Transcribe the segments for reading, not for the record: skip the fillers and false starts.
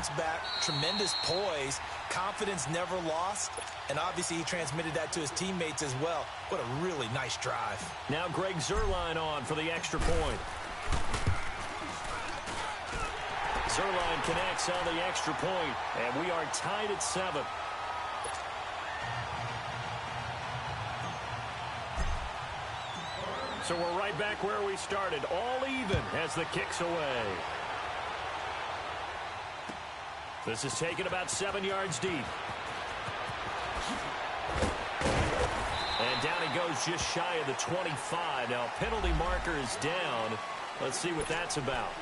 bounce back, tremendous poise, confidence never lost, and obviously he transmitted that to his teammates as well. What a really nice drive. Now Greg Zuerlein on for the extra point. Zuerlein connects on the extra point, and we are tied at 7. So we're right back where we started, all even as the kick's away. This is taken about 7 yards deep. And down he goes just shy of the 25. Now penalty marker is down. Let's see what that's about.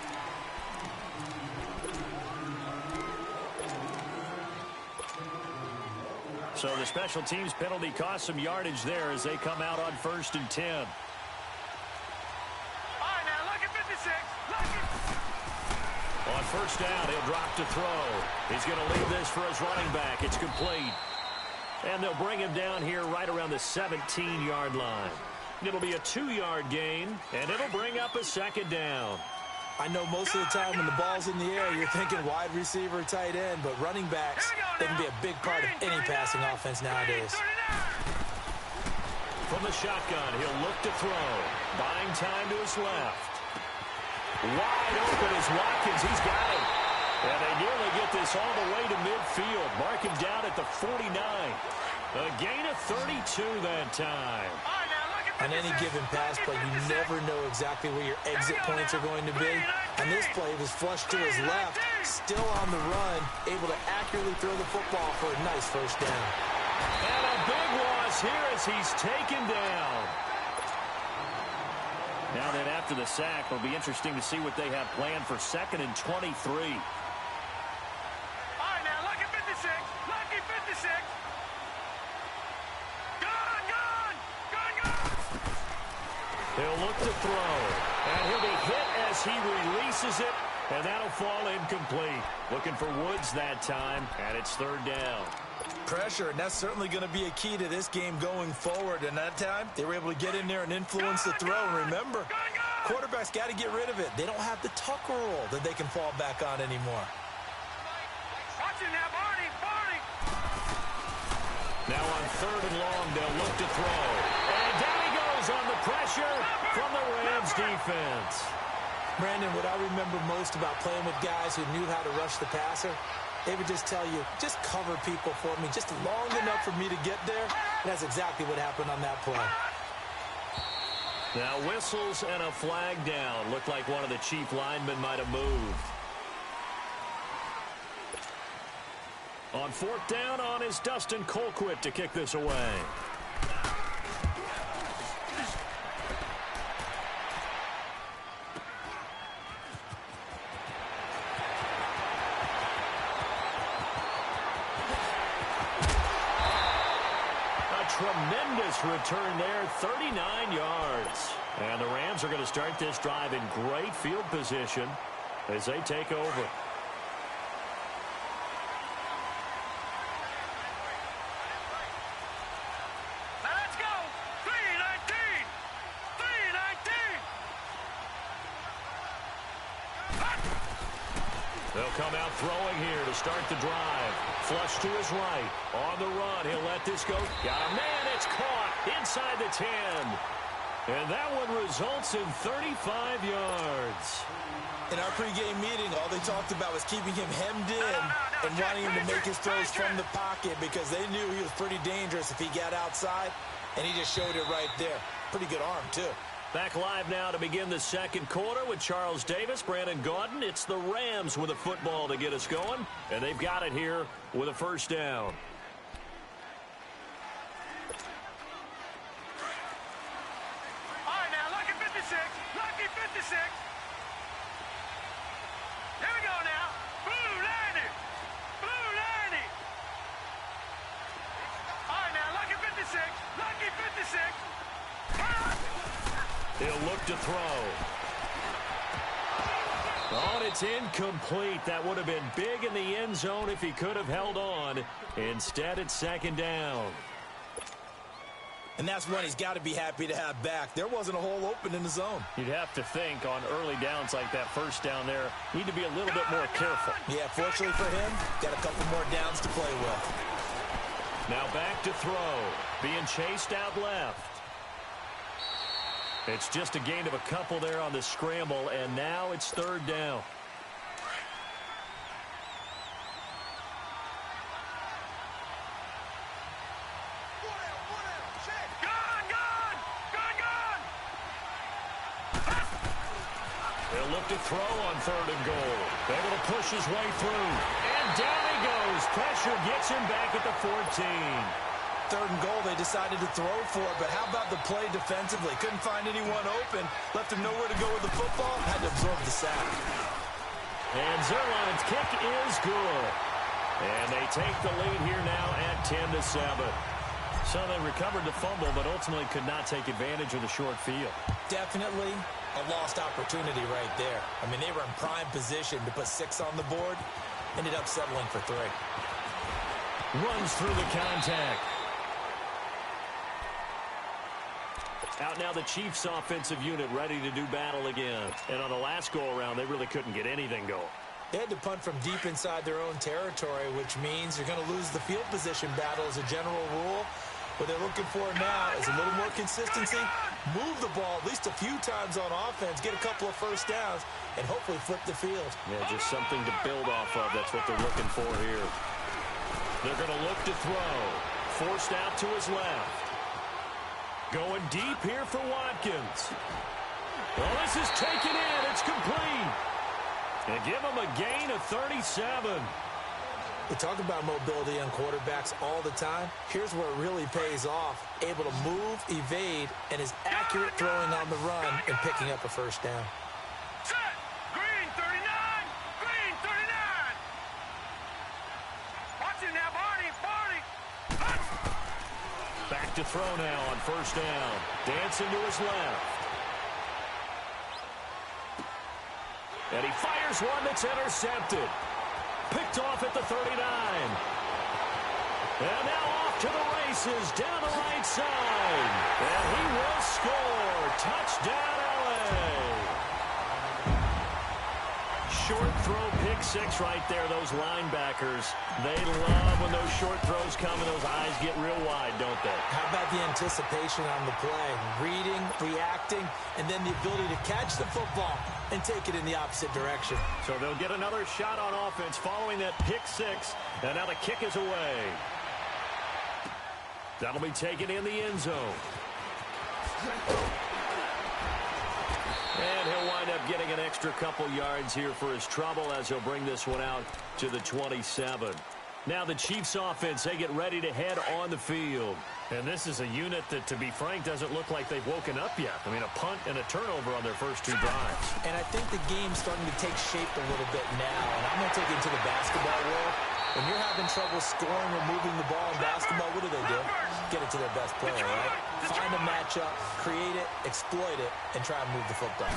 So the special teams penalty cost some yardage there as they come out on 1st and 10. On 1st down, he'll drop to throw. He's going to leave this for his running back. It's complete. And they'll bring him down here right around the 17-yard line. It'll be a 2-yard gain, and it'll bring up a 2nd down. I know most of the time when the ball's in the air, you're thinking wide receiver, tight end, but running backs, they can be a big part of any passing offense nowadays. From the shotgun, he'll look to throw. Buying time to his left. Wide open is Watkins. He's got it. And they nearly get this all the way to midfield. Mark him down at the 49. A gain of 32 that time. On any given pass play, you never know exactly where your exit points are going to be. And this play was flushed to his left, still on the run, able to accurately throw the football for a nice 1st down. And a big loss here as he's taken down. Now that after the sack, it'll be interesting to see what they have planned for 2nd and 23. All right, now, lucky 56. Lucky 56. Gone. He'll look to throw. And he'll be hit as he releases it. And that'll fall incomplete. Looking for Woods that time. And it's 3rd down. Pressure, and that's certainly going to be a key to this game going forward. And that time, they were able to get in there and influence the throw. And remember, quarterbacks got to get rid of it. They don't have the tuck roll that they can fall back on anymore. Watch it now, Barney. Now on 3rd and long, they'll look to throw. And down he goes on the pressure from the Rams defense. Brandon, what I remember most about playing with guys who knew how to rush the passer, they would just tell you, just cover people for me, just long enough for me to get there. And that's exactly what happened on that play. Now whistles and a flag down. Looked like one of the chief linemen might have moved. On 4th down on is Dustin Colquitt to kick this away. Tremendous return there, 39 yards. And the Rams are going to start this drive in great field position as they take over. Let's go. 319. They'll come out throwing here to start the drive. Flush to his right. On the run, he'll let this go. Got a man, it's caught inside the 10. And that one results in 35 yards. In our pregame meeting, all they talked about was keeping him hemmed in and wanting him to make his throws from the pocket because they knew he was pretty dangerous if he got outside, and he just showed it right there. Pretty good arm, too. Back live now to begin the 2nd quarter with Charles Davis, Brandon Gaudin. It's the Rams with a football to get us going, and they've got it here with a 1st down. All right, now, lucky 56. Lucky 56. Here we go now. Blue 90. Blue 90. All right, now, lucky 56. Lucky 56. He'll look to throw. Oh, and it's incomplete. That would have been big in the end zone if he could have held on. Instead, it's 2nd down. And that's one he's got to be happy to have back. There wasn't a hole open in the zone. You'd have to think on early downs like that first down there, need to be a little bit more careful. Yeah, fortunately for him, got a couple more downs to play with. Now back to throw. Being chased out left. It's just a gain of a couple there on the scramble, and now it's third down. They'll look to throw on third and goal. Able to push his way through. And down he goes. Pressure gets him back at the 14. Third and goal, they decided to throw for it, but how about the play defensively? Couldn't find anyone open, left him nowhere to go with the football, had to absorb the sack. And Zerline's kick is good. And they take the lead here now at 10-7. So they recovered the fumble, but ultimately could not take advantage of the short field. Definitely a lost opportunity right there. I mean, they were in prime position to put 6 on the board, ended up settling for 3. Runs through the contact. Out now the Chiefs offensive unit ready to do battle again. And on the last go-around, they really couldn't get anything going. They had to punt from deep inside their own territory, which means you're going to lose the field position battle as a general rule. What they're looking for now is a little more consistency, move the ball at least a few times on offense, get a couple of first downs, and hopefully flip the field. Yeah, just something to build off of. That's what they're looking for here. They're going to look to throw. Forced out to his left. Going deep here for Watkins. Well, this is taken in. It's complete. And give him a gain of 37. We talk about mobility on quarterbacks all the time. Here's where it really pays off. Able to move, evade, and is accurate throwing on the run and picking up a first down. Set. Green 39. Green 39. Watch it now, Barney. Barney. Back to throw now on first down. Dancing to his left. And he fires one that's intercepted. Picked off at the 39. And now off to the races down the right side. And he will score. Touchdown, LA. Short throw, pick 6 right there. Those linebackers, they love when those short throws come and those eyes get real wide, don't they? How about the anticipation on the play? Reading, reacting, and then the ability to catch the football and take it in the opposite direction. So they'll get another shot on offense following that pick 6. And now the kick is away. That'll be taken in the end zone. And he'll wind up getting an extra couple yards here for his trouble as he'll bring this one out to the 27. Now the Chiefs offense, they get ready to head on the field. And this is a unit that, to be frank, doesn't look like they've woken up yet. I mean, a punt and a turnover on their first 2 drives. And I think the game's starting to take shape a little bit now. And I'm going to take it into the basketball world. When you're having trouble scoring or moving the ball in basketball, what do? Get it to their best player, right? Find a matchup, create it, exploit it, and try and move the football.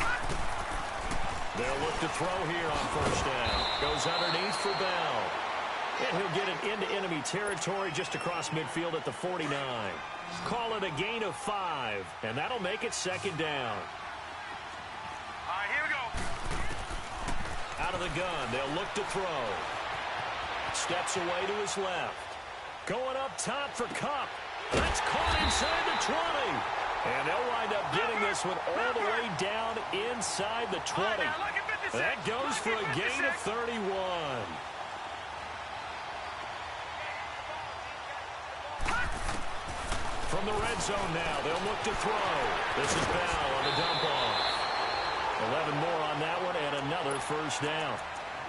They'll look to throw here on first down. Goes underneath for Bell. And he'll get it into enemy territory just across midfield at the 49. Call it a gain of 5, and that'll make it second down. All right, here we go. Out of the gun, they'll look to throw. Steps away to his left. Going up top for Kupp. That's caught inside the 20. And they'll wind up getting this one all the way down inside the 20. That goes for a gain of 31. From the red zone now, they'll look to throw. This is Bell on the dump off. 11 more on that one and another first down.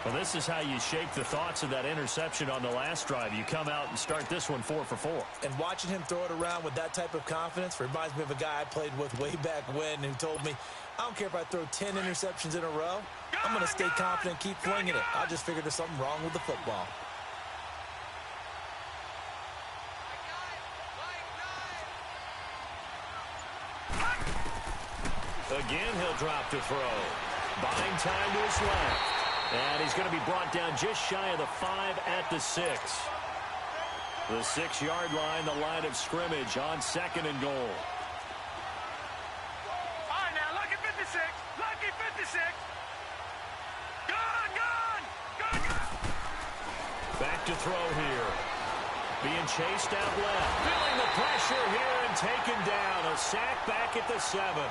Well, this is how you shake the thoughts of that interception on the last drive. You come out and start this one 4 for 4. And watching him throw it around with that type of confidence reminds me of a guy I played with way back when who told me, I don't care if I throw 10 interceptions in a row. I'm going to stay confident, keep flinging it. I just figured there's something wrong with the football. Again, he'll drop to throw. Buying time to his left. And he's going to be brought down just shy of the 5 at the 6. The 6-yard line, the line of scrimmage on 2nd and goal. All right, now, lucky 56. Lucky 56. Gone, gone. Gone, gone. Back to throw here. Being chased out left. Feeling the pressure here and taken down. A sack back at the 7.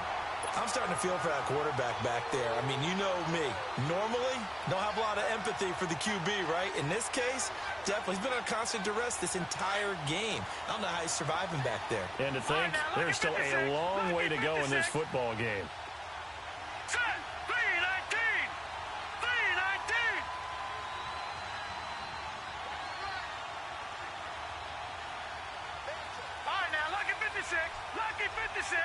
I'm starting to feel for that quarterback back there. I mean, you know me. Normally, don't have a lot of empathy for the QB, right? In this case, definitely. He's been on constant duress this entire game. I don't know how he's surviving back there. And to think, there's still a long way to go in this football game. Set. 319. 319. All right, now, lucky 56. Lucky 56.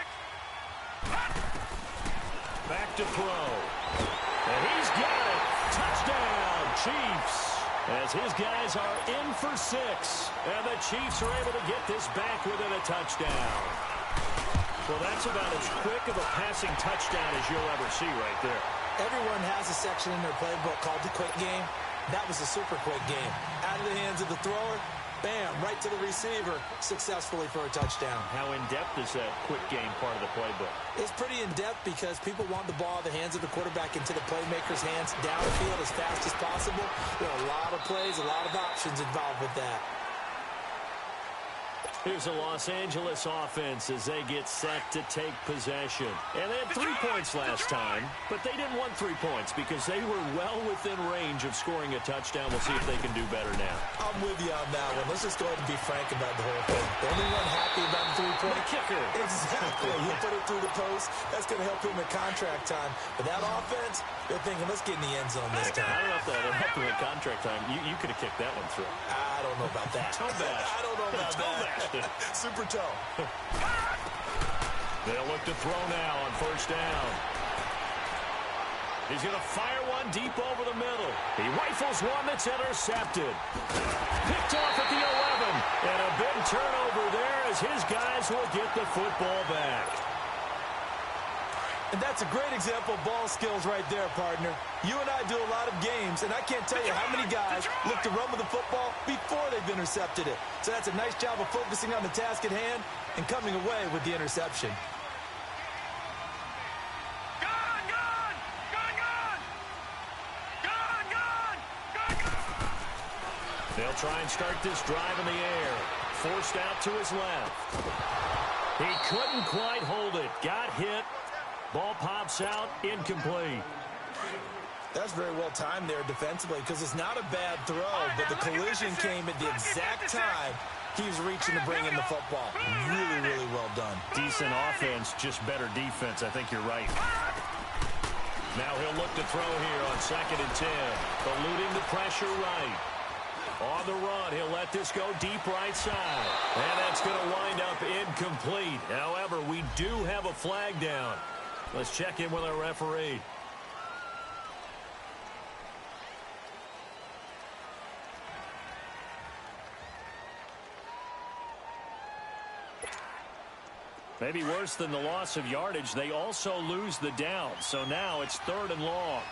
Back to throw. And he's got it. Touchdown, Chiefs. As his guys are in for 6. And the Chiefs are able to get this back within a touchdown. Well, that's about as quick of a passing touchdown as you'll ever see right there. Everyone has a section in their playbook called the quick game. That was a super quick game. Out of the hands of the thrower, bam, right to the receiver, successfully for a touchdown. How in-depth is that quick game part of the playbook? It's pretty in-depth because people want the ball in the hands of the quarterback into the playmaker's hands downfield as fast as possible. There are a lot of plays, a lot of options involved with that. Here's a Los Angeles offense as they get set to take possession. And they had 3 points last time, but they didn't want 3 points because they were well within range of scoring a touchdown. We'll see if they can do better now. I'm with you on that one. Let's just go ahead and be frank about the whole thing. The only one happy about the 3-point The kicker. Exactly. He put it through the post. That's going to help him in contract time. But that offense, they're thinking, let's get in the end zone this time. I don't know if that would help him in contract time. You could have kicked that one through. I don't know about that. Toe bash. I don't know about that. Super toe. They'll look to throw now on 1st down. He's going to fire one deep over the middle. He rifles one that's intercepted. Picked off at the 11. And a big turnover there as his guys will get the football back. And that's a great example of ball skills right there, partner. You and I do a lot of games, and I can't tell you how many guys look to run with the football before they've intercepted it. So that's a nice job of focusing on the task at hand and coming away with the interception. Gone, gone. Gone, gone. Gone, gone. Gone, gone. They'll try and start this drive in the air. Forced out to his left. He couldn't quite hold it. Got hit. Ball pops out, incomplete. That's very well timed there defensively because it's not a bad throw, but the collision came at the exact time he was reaching to bring in the football. Really, really well done. Decent offense, just better defense. I think you're right. Now he'll look to throw here on 2nd and 10. Eluding the pressure right. On the run, he'll let this go deep right side. And that's going to wind up incomplete. However, we do have a flag down. Let's check in with our referee. Maybe worse than the loss of yardage, they also lose the down. So now it's 3rd and long.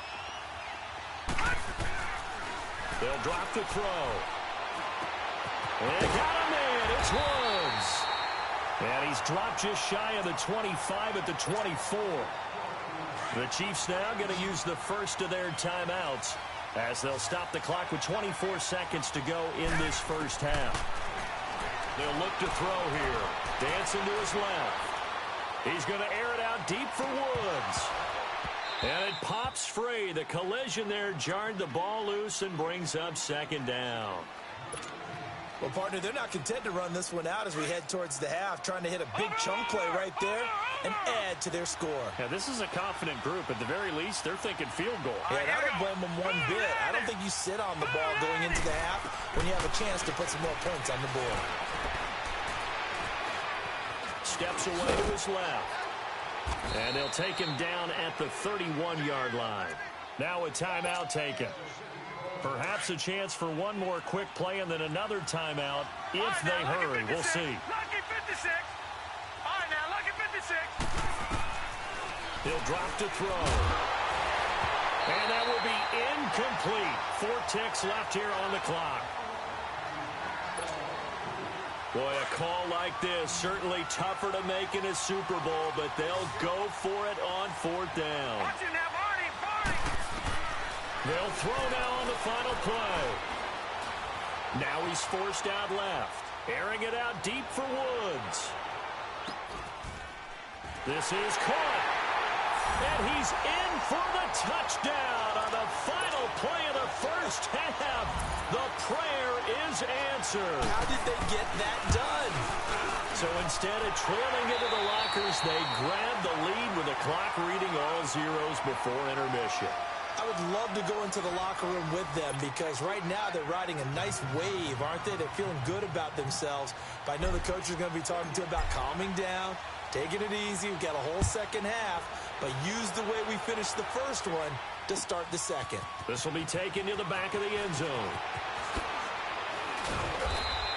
They'll drop the throw. And got him in. It's Woods. And he's dropped just shy of the 25 at the 24. The Chiefs now going to use the first of their timeouts as they'll stop the clock with 24 seconds to go in this first half. They'll look to throw here. Dancing to his left. He's going to air it out deep for Woods. And it pops free. The collision there jarred the ball loose and brings up 2nd down. Well, partner, they're not content to run this one out as we head towards the half, trying to hit a big chunk play right there and add to their score. Yeah, this is a confident group. At the very least, they're thinking field goal. Yeah, and I don't blame them one bit. I don't think you sit on the ball going into the half when you have a chance to put some more points on the board. Steps away to his left. And they'll take him down at the 31-yard line. Now a timeout taken. Perhaps a chance for one more quick play and then another timeout if they hurry. We'll see. Lucky 56. All right, now, lucky 56. He'll drop to throw. And that will be incomplete. 4 ticks left here on the clock. Boy, a call like this, certainly tougher to make in a Super Bowl, but they'll go for it on 4th down. Watch it now, Barney, Barney. They'll throw now on the final play. Now he's forced out left. Airing it out deep for Woods. This is caught. And he's in for the touchdown on the final play of the first half. The prayer is answered. How did they get that done? So instead of trailing into the lockers, they grab the lead with the clock reading all zeros before intermission. I would love to go into the locker room with them because right now they're riding a nice wave, aren't they? They're feeling good about themselves. But I know the coach is going to be talking to them about calming down, taking it easy. We've got a whole second half, but use the way we finished the first one to start the second. This will be taken to the back of the end zone.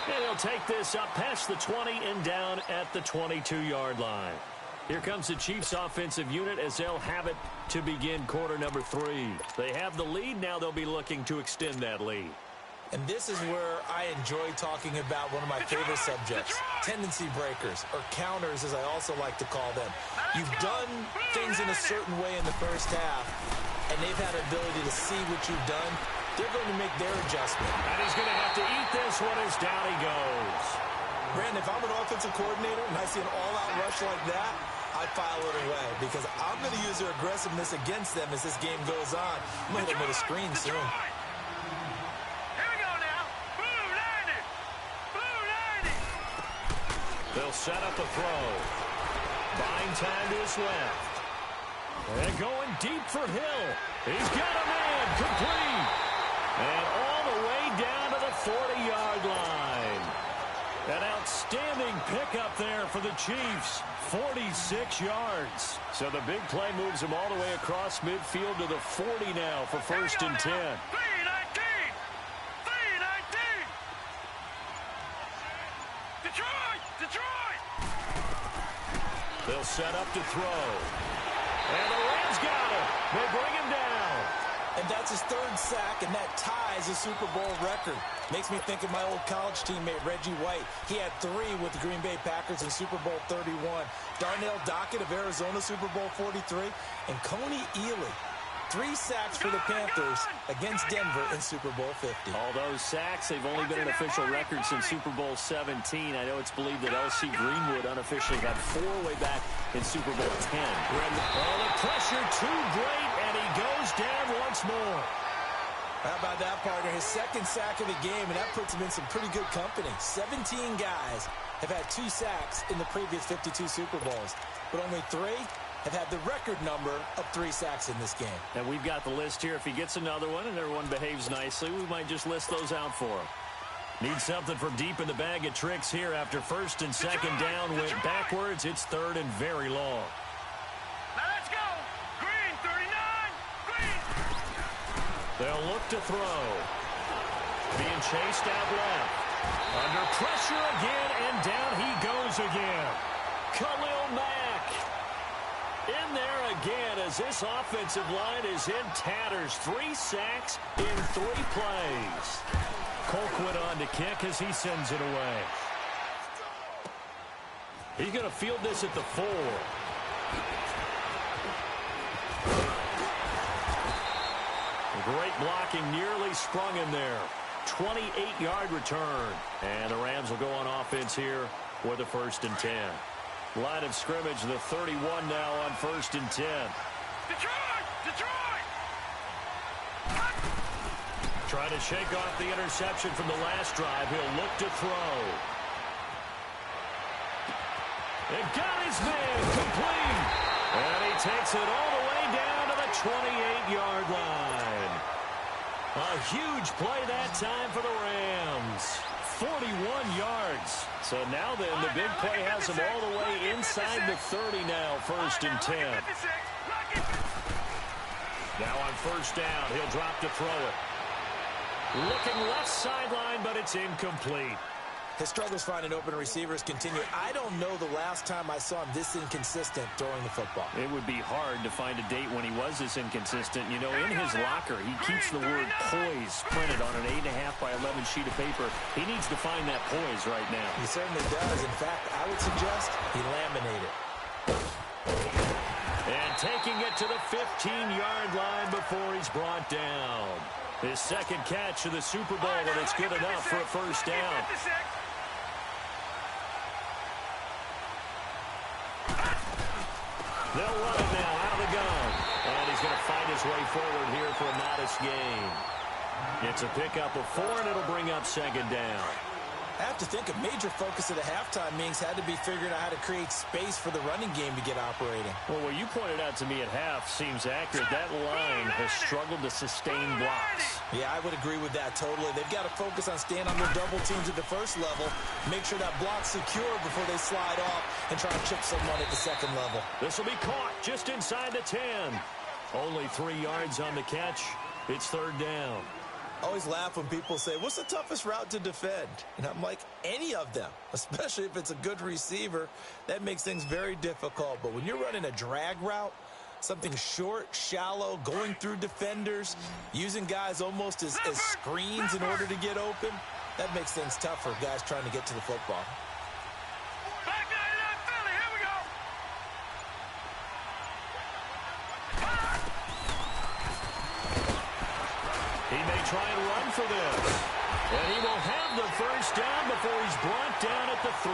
And he'll take this up past the 20 and down at the 22-yard line. Here comes the Chiefs offensive unit as they'll have it to begin quarter number 3. They have the lead. Now they'll be looking to extend that lead. And this is where I enjoy talking about one of my favorite subjects, tendency breakers, or counters as I also like to call them. You've done things in a certain way in the first half, and they've had an ability to see what you've done. They're going to make their adjustment. And he's going to have to eat this one as down he goes. Brandon, if I'm an offensive coordinator and I see an all-out rush like that, I file it away because I'm going to use their aggressiveness against them as this game goes on. I'm going to hit them with a screen soon. Here we go now. Blue 90. Blue 90. They'll set up a throw. Buying time to his left. And going deep for Hill. He's got a man complete. And all the way down to the 40-yard line. An outstanding pickup there for the Chiefs. 46 yards. So the big play moves them all the way across midfield to the 40 now for 1st and 10. 319. 319. Detroit. Detroit. They'll set up to throw. And the Rams got him. They bring him down. And that's his 3rd sack, and that ties a Super Bowl record. Makes me think of my old college teammate, Reggie White. He had 3 with the Green Bay Packers in Super Bowl 31. Darnell Dockett of Arizona, Super Bowl 43. And Coney Ealy, 3 sacks for the Panthers against Denver in Super Bowl 50. All those sacks, they've only been an official record since Super Bowl 17. I know it's believed that L.C. Greenwood unofficially got 4 way back in Super Bowl 10. The pressure too great, and he goes down once more. How about that, partner? His 2nd sack of the game, and that puts him in some pretty good company. 17 guys have had 2 sacks in the previous 52 Super Bowls, but only 3 have had the record number of 3 sacks in this game. And we've got the list here. If he gets another one and everyone behaves nicely, we might just list those out for him. Need something from deep in the bag of tricks here after 1st and 2nd down went backwards. It's 3rd and very long. Now let's go. Green 39. Green. They'll look to throw. Being chased out left. Under pressure again, and down he goes again. Khalil Mack in there again as this offensive line is in tatters. 3 sacks in 3 plays. Colquitt on to kick as he sends it away. He's going to field this at the 4. Great blocking, nearly sprung him there. 28-yard return. And the Rams will go on offense here with a 1st and 10. Line of scrimmage, the 31 now on 1st and 10. Detroit! Detroit! Trying to shake off the interception from the last drive. He'll look to throw. And got his man complete. And he takes it all the way down to the 28-yard line. A huge play that time for the Rams. 41 yards. So now then, the big play has him all the way inside the 30 now, 1st and 10. Now on 1st down, he'll drop to throw it. Looking left sideline, but it's incomplete. His struggles finding open receivers continue. I don't know the last time I saw him this inconsistent throwing the football. It would be hard to find a date when he was this inconsistent. You know, in his locker, he keeps the word poise printed on an 8.5 by 11 sheet of paper. He needs to find that poise right now. He certainly does. In fact, I would suggest he laminate it. And taking it to the 15-yard line before he's brought down. His second catch of the Super Bowl, and it's good enough for a first down. They'll run it now out of the gun. And he's going to fight his way forward here for a modest gain. It's a pickup of 4, and it'll bring up second down. I have to think a major focus of the halftime meetings had to be figuring out how to create space for the running game to get operating. Well, what you pointed out to me at half seems accurate. That line has struggled to sustain blocks. Yeah, I would agree with that totally. They've got to focus on staying on their double teams at the first level, make sure that block's secure before they slide off and try to chip someone at the second level. This will be caught just inside the 10. Only 3 yards on the catch. It's third down. I always laugh when people say, what's the toughest route to defend? And I'm like, any of them, especially if it's a good receiver. That makes things very difficult. But when you're running a drag route, something short, shallow, going through defenders, using guys almost as screens in order to get open, that makes things tough for guys trying to get to the football. He may try and run for this. And he will have the first down before he's brought down at the 3.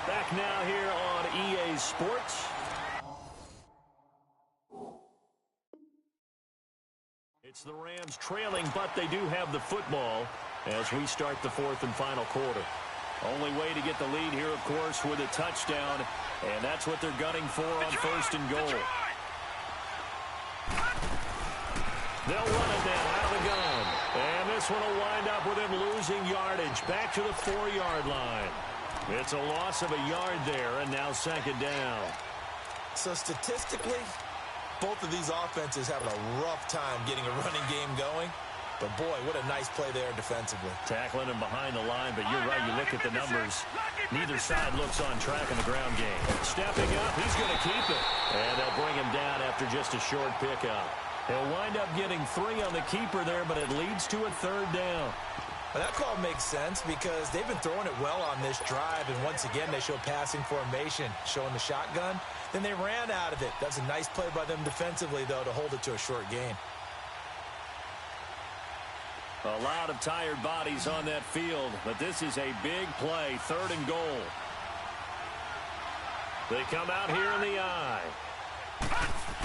Back now here on EA Sports. It's the Rams trailing, but they do have the football as we start the 4th and final quarter. Only way to get the lead here, of course, with a touchdown, and that's what they're gunning for on 1st and goal. They'll run it down out of the gun. And this one will wind up with him losing yardage back to the 4-yard line. It's a loss of a yard there, and now second down. So statistically, both of these offenses having a rough time getting a running game going. But, boy, what a nice play there defensively. Tackling him behind the line, but you're right. You look at the numbers. Neither side looks on track in the ground game. Stepping up, he's going to keep it. And they'll bring him down after just a short pickup. He'll wind up getting 3 on the keeper there, but it leads to a third down. Well, that call makes sense because they've been throwing it well on this drive, and once again they show passing formation, showing the shotgun. Then they ran out of it. That's a nice play by them defensively, though, to hold it to a short gain. A lot of tired bodies on that field, but this is a big play, 3rd and goal. They come out here in the eye.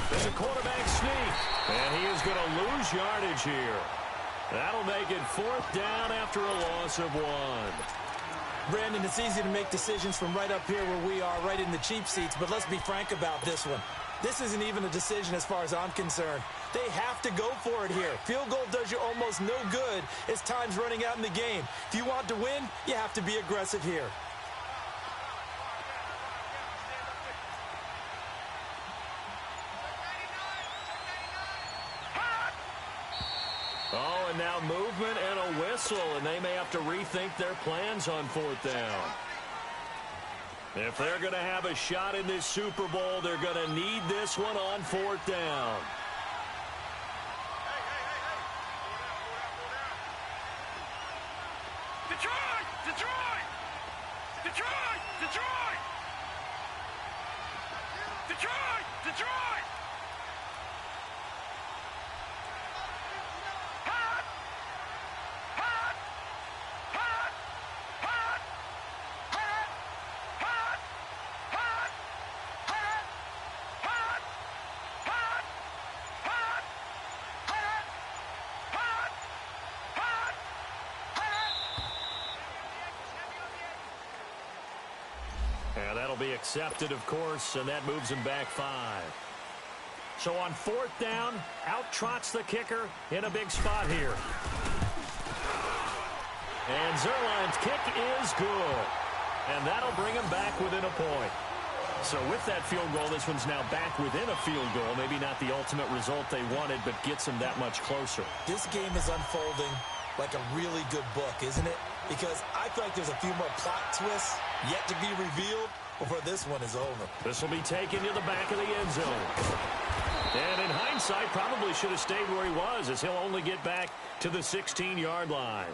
There's a quarterback sneak, and he is going to lose yardage here. That'll make it 4th down after a loss of 1. Brandon, it's easy to make decisions from right up here where we are, right in the cheap seats, but let's be frank about this one. This isn't even a decision as far as I'm concerned. They have to go for it here. Field goal does you almost no good as time's running out in the game. If you want to win, you have to be aggressive here. Oh, and now movement and a whistle, and they may have to rethink their plans on 4th down. If they're going to have a shot in this Super Bowl, they're going to need this one on 4th down. Detroit! Detroit! Detroit! Detroit! Detroit! Detroit! Hot! Hot! Hot! Hot! Hot! Hot! Hot! Hot! Hot! Hot! Hot! Hot! Hot! Hot! Hot! And that'll be accepted, of course, and that moves him back 5. So on 4th down, out trots the kicker in a big spot here. And Zerline's kick is good. And that'll bring him back within a point. So with that field goal, this one's now back within a field goal. Maybe not the ultimate result they wanted, but gets them that much closer. This game is unfolding like a really good book, isn't it? Because I feel like there's a few more plot twists yet to be revealed before this one is over. This will be taken to the back of the end zone. And in hindsight, probably should have stayed where he was, as he'll only get back to the 16-yard line.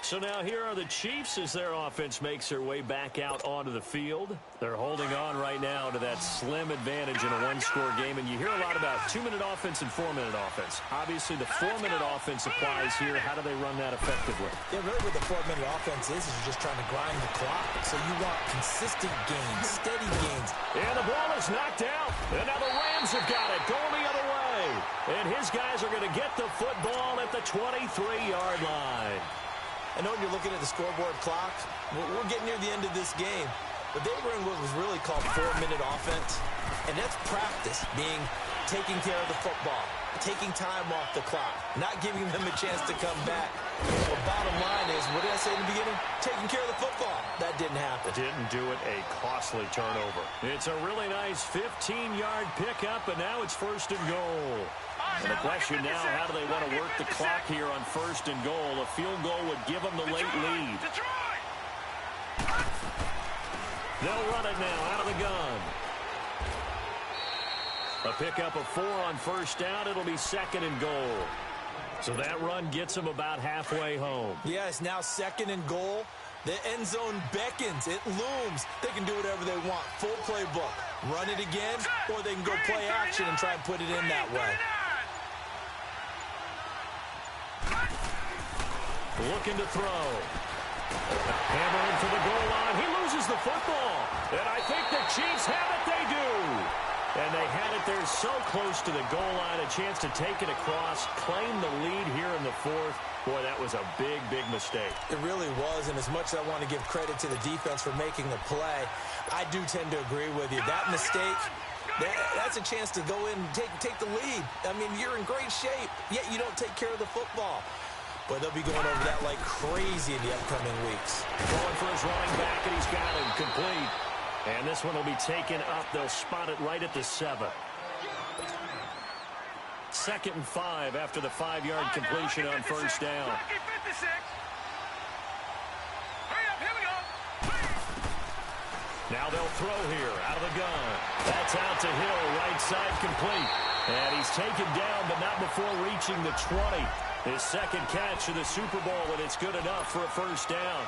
So now here are the Chiefs as their offense makes their way back out onto the field. They're holding on right now to that slim advantage in a one-score game. And you hear a lot about 2-minute offense and 4-minute offense. Obviously, the 4-minute offense applies here. How do they run that effectively? Yeah, really what the 4-minute offense is you're just trying to grind the clock. So you want consistent gains, steady gains. And the ball is knocked out. And now the Rams have got it going the other way. And his guys are going to get the football at the 23-yard line. I know when you're looking at the scoreboard clock, we're getting near the end of this game. But they were in what was really called 4-minute offense. And that's practice, being taking care of the football, taking time off the clock, not giving them a chance to come back. The bottom line is, what did I say in the beginning? Taking care of the football. That didn't happen. Didn't do it, a costly turnover. It's a really nice 15-yard pickup, and now it's 1st and goal. And the question now, how do they want to work the clock here on 1st and goal? A field goal would give them the late lead. They'll run it now out of the gun. A pickup of 4 on 1st down. It'll be 2nd and goal. So that run gets them about halfway home. Yeah, it's now 2nd and goal. The end zone beckons. It looms. They can do whatever they want. Full playbook. Run it again, or they can go play action and try and put it in that way. Looking to throw. Hammering for the goal line. He loses the football. And I think the Chiefs have it. They do. And they had it there so close to the goal line. A chance to take it across. Claim the lead here in the 4th. Boy, that was a big, big mistake. It really was. And as much as I want to give credit to the defense for making the play, I do tend to agree with you. That mistake, that's a chance to go in and take the lead. I mean, you're in great shape, yet you don't take care of the football. But they'll be going over that like crazy in the upcoming weeks. Going for his running back, and he's got him complete. And this one will be taken up. They'll spot it right at the 7. 2nd and 5 after the 5-yard completion on 1st down. Now they'll throw here out of the gun. That's out to Hill, right side complete. And he's taken down, but not before reaching the 20. His 2nd catch of the Super Bowl, and it's good enough for a 1st down.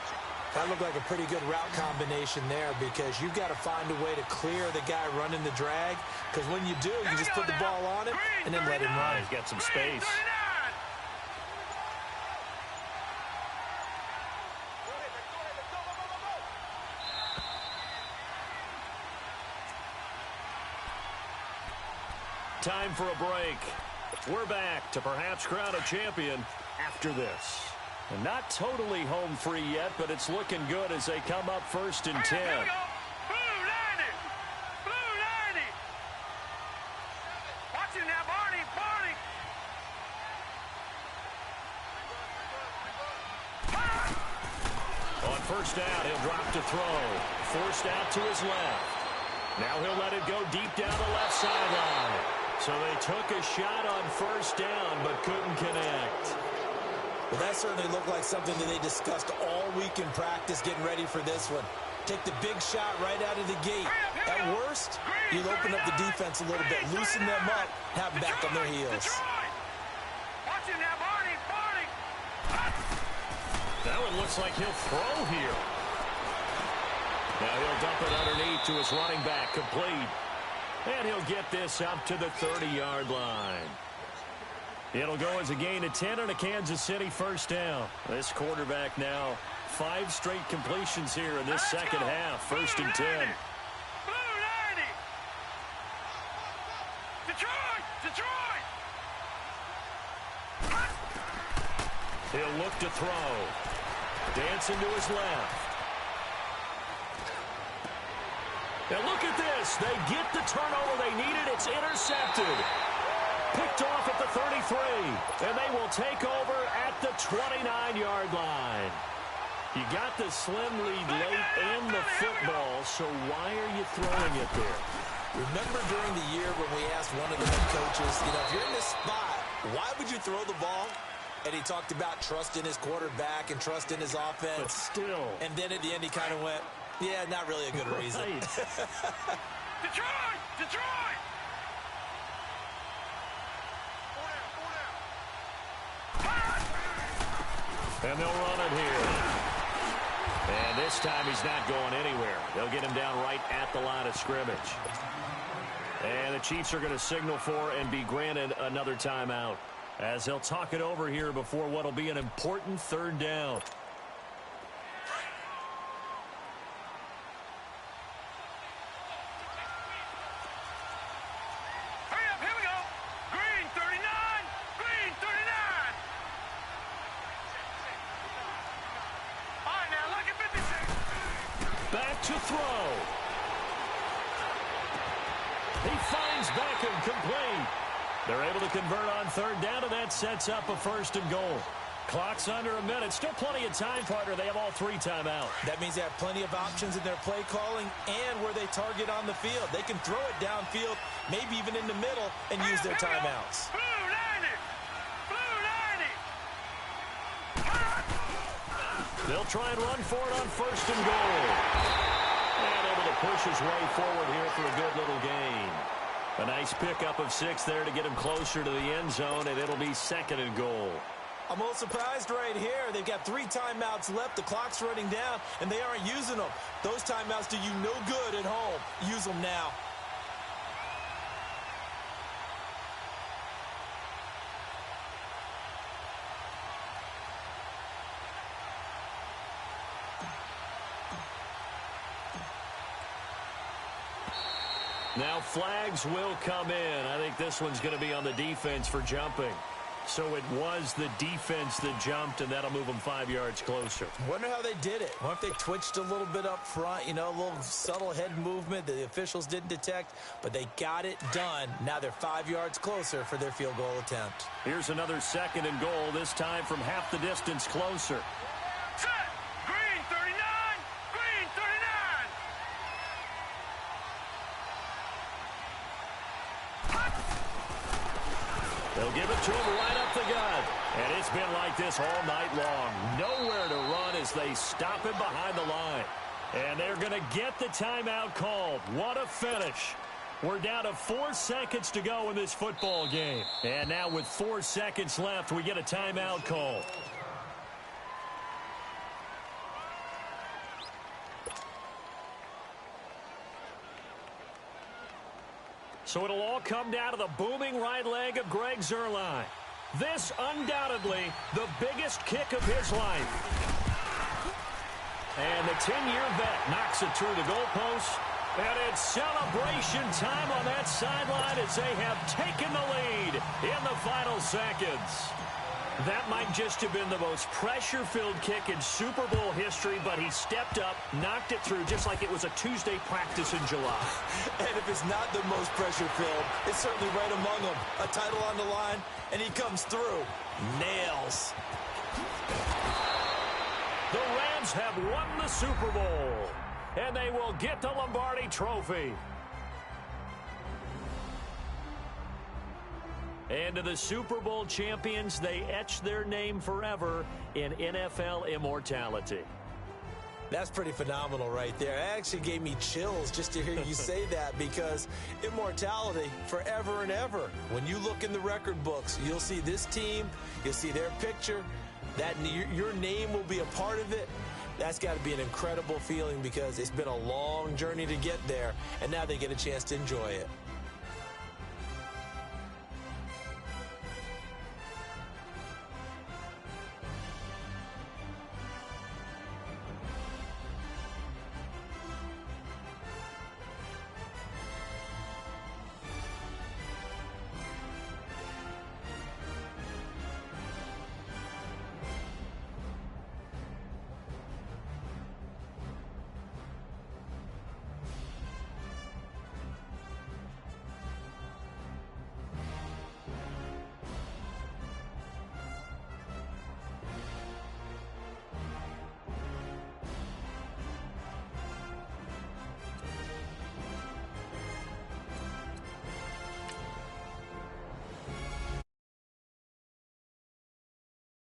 That looked like a pretty good route combination there, because you've got to find a way to clear the guy running the drag. Because when you do, you just put the ball on him and then let him run. He's got some space. Time for a break. We're back to perhaps crown a champion after this. And not totally home free yet, but it's looking good as they come up 1st and 10. Watch him now, Barney. On 1st down, he'll drop to throw. Forced out to his left. Now he'll let it go deep down the left sideline. So they took a shot on 1st down, but couldn't connect. Well, that certainly looked like something that they discussed all week in practice getting ready for this one. Take the big shot right out of the gate. At worst, you'll open up the defense a little bit, loosen them up, have them back on their heels. Watch him now, Barney. That one looks like he'll throw here. Now he'll dump it underneath to his running back, complete. And he'll get this up to the 30-yard line. It'll go as a gain of 10 and a Kansas City 1st down. This quarterback now 5 straight completions here in this second half. 1st and 10. Detroit! He'll look to throw. Dancing to his left. Now look at this. They get the turnover they needed. It's intercepted. Picked off at the 33. And they will take over at the 29-yard line. You got the slim lead late and the football, so why are you throwing it there? Remember during the year when we asked one of the head coaches, if you're in this spot, why would you throw the ball? And he talked about trust in his quarterback and trust in his offense. But still. And then at the end he kind of went, yeah, not really a good reason. Detroit! Detroit! And they'll run it here. And this time he's not going anywhere. They'll get him down right at the line of scrimmage. And the Chiefs are going to signal for and be granted another timeout, as they'll talk it over here before what will be an important third down. Hurry up, here we go. Green 39, green 39. All right, now look at 56. Back to throw. He finds Beckham complete. They're able to convert on third down, and that sets up a 1st and goal. Clock's under a minute. Still plenty of time, partner. They have all 3 timeouts. That means they have plenty of options in their play calling and where they target on the field. They can throw it downfield, maybe even in the middle, and use their timeouts. Blue 90. Blue 90. They'll try and run for it on 1st and goal. And able to push his way forward here for a good little gain. A nice pickup of 6 there to get him closer to the end zone, and it'll be 2nd and goal. I'm a little surprised right here. They've got 3 timeouts left. The clock's running down, and they aren't using them. Those timeouts do you no good at home. Use them now. Now flags will come in. I think this one's going to be on the defense for jumping. So it was the defense that jumped, and that'll move them 5 yards closer. Wonder how they did it. Wonder if they twitched a little bit up front, you know, a little subtle head movement that the officials didn't detect, but they got it done. Now they're 5 yards closer for their field goal attempt. Here's another 2nd and goal, this time from half the distance closer. Set. Green 39, green 39. They'll give it to him right up the gut. And it's been like this all night long. Nowhere to run as they stop him behind the line. And they're going to get the timeout called. What a finish. We're down to 4 seconds to go in this football game. And now with 4 seconds left, we get a timeout call. So it'll all come down to the booming right leg of Greg Zuerlein. This undoubtedly the biggest kick of his life. And the 10-year vet knocks it through the goalpost. And it's celebration time on that sideline as they have taken the lead in the final seconds. That might just have been the most pressure-filled kick in Super Bowl history, but he stepped up, knocked it through just like it was a Tuesday practice in July. And if it's not the most pressure-filled, it's certainly right among them. A title on the line, and he comes through. Nails. The Rams have won the Super Bowl, and they will get the Lombardi Trophy. And to the Super Bowl champions, they etch their name forever in NFL immortality. That's pretty phenomenal right there. It actually gave me chills just to hear you say that, because immortality forever and ever. When you look in the record books, you'll see this team, you'll see their picture, that your name will be a part of it. That's got to be an incredible feeling, because it's been a long journey to get there, and now they get a chance to enjoy it.